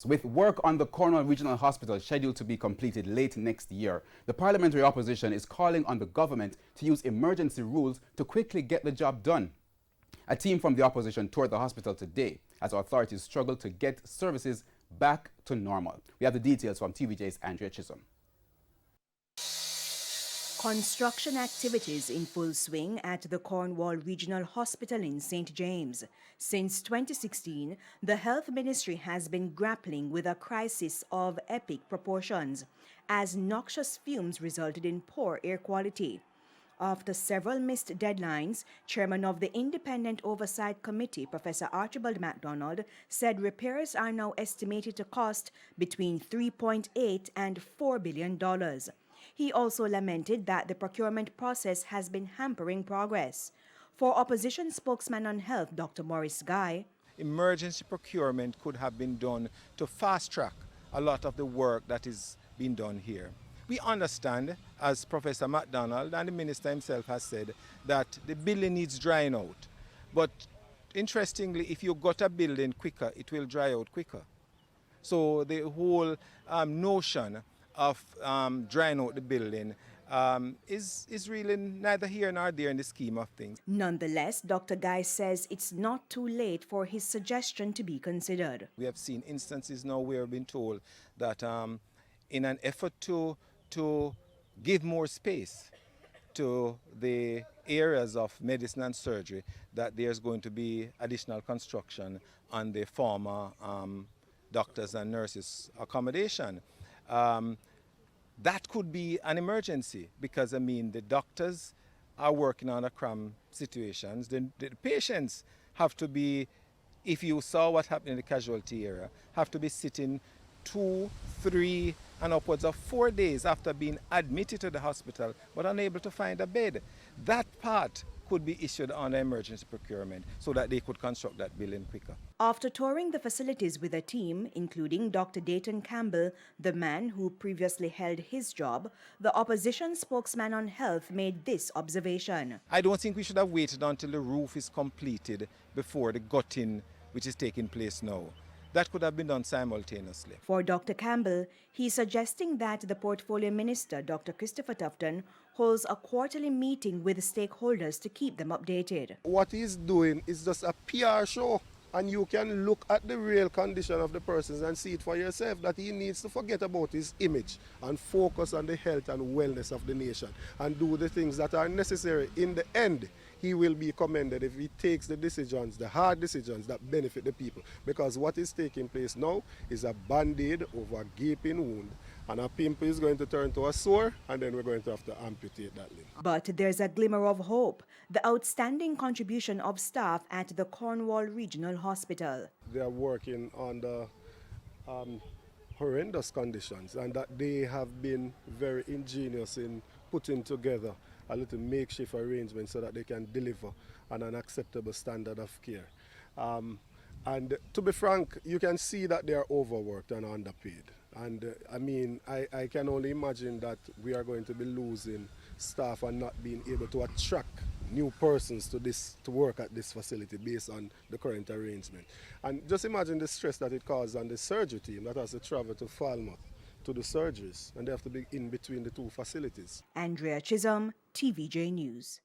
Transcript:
With work on the Cornwall Regional Hospital scheduled to be completed late next year, the parliamentary opposition is calling on the government to use emergency rules to quickly get the job done. A team from the opposition toured the hospital today as authorities struggle to get services back to normal. We have the details from TVJ's Andrea Chisholm. Construction activities in full swing at the Cornwall Regional Hospital in St. James. Since 2016, the Health Ministry has been grappling with a crisis of epic proportions as noxious fumes resulted in poor air quality. After several missed deadlines, Chairman of the Independent Oversight Committee, Professor Archibald MacDonald, said repairs are now estimated to cost between $3.8 and $4 billion. He also lamented that the procurement process has been hampering progress. For opposition spokesman on health, Dr. Maurice Guy, emergency procurement could have been done to fast-track a lot of the work that is being done here. We understand, as Professor MacDonald and the Minister himself has said, that the building needs drying out. But interestingly, if you got a building quicker, it will dry out quicker. So the whole notion of drying out the building is really neither here nor there in the scheme of things. Nonetheless, Dr. Guy says it's not too late for his suggestion to be considered. We have seen instances now where we've been told that in an effort to give more space to the areas of medicine and surgery, that there's going to be additional construction on the former doctors and nurses accommodation. That could be an emergency because, I mean, the doctors are working under cramped situations. The patients have to be, if you saw what happened in the casualty area, have to be sitting 2, 3, and upwards of 4 days after being admitted to the hospital but unable to find a bed. That part could be issued on emergency procurement so that they could construct that building quicker. After touring the facilities with a team, including Dr. Dayton Campbell, the man who previously held his job, the opposition spokesman on health made this observation. I don't think we should have waited until the roof is completed before the gutting, which is taking place now. That could have been done simultaneously. For Dr. Campbell, he's suggesting that the portfolio minister, Dr. Christopher Tufton, holds a quarterly meeting with stakeholders to keep them updated. What he's doing is just a PR show, and you can look at the real condition of the persons and see it for yourself that he needs to forget about his image and focus on the health and wellness of the nation and do the things that are necessary. In the end, he will be commended if he takes the decisions, the hard decisions that benefit the people. Because what is taking place now is a band-aid over a gaping wound, and a pimple is going to turn to a sore, and then we're going to have to amputate that limb. But there's a glimmer of hope: the outstanding contribution of staff at the Cornwall Regional Hospital. They are working under horrendous conditions, and that they have been very ingenious in putting together a little makeshift arrangement so that they can deliver on an acceptable standard of care. And to be frank, you can see that they are overworked and underpaid. And I mean, I can only imagine that we are going to be losing staff and not being able to attract new persons to work at this facility based on the current arrangement. And just imagine the stress that it causes on the surgery team that has to travel to Falmouth to do surgeries, and they have to be in between the two facilities. Andrea Chisholm, TVJ News.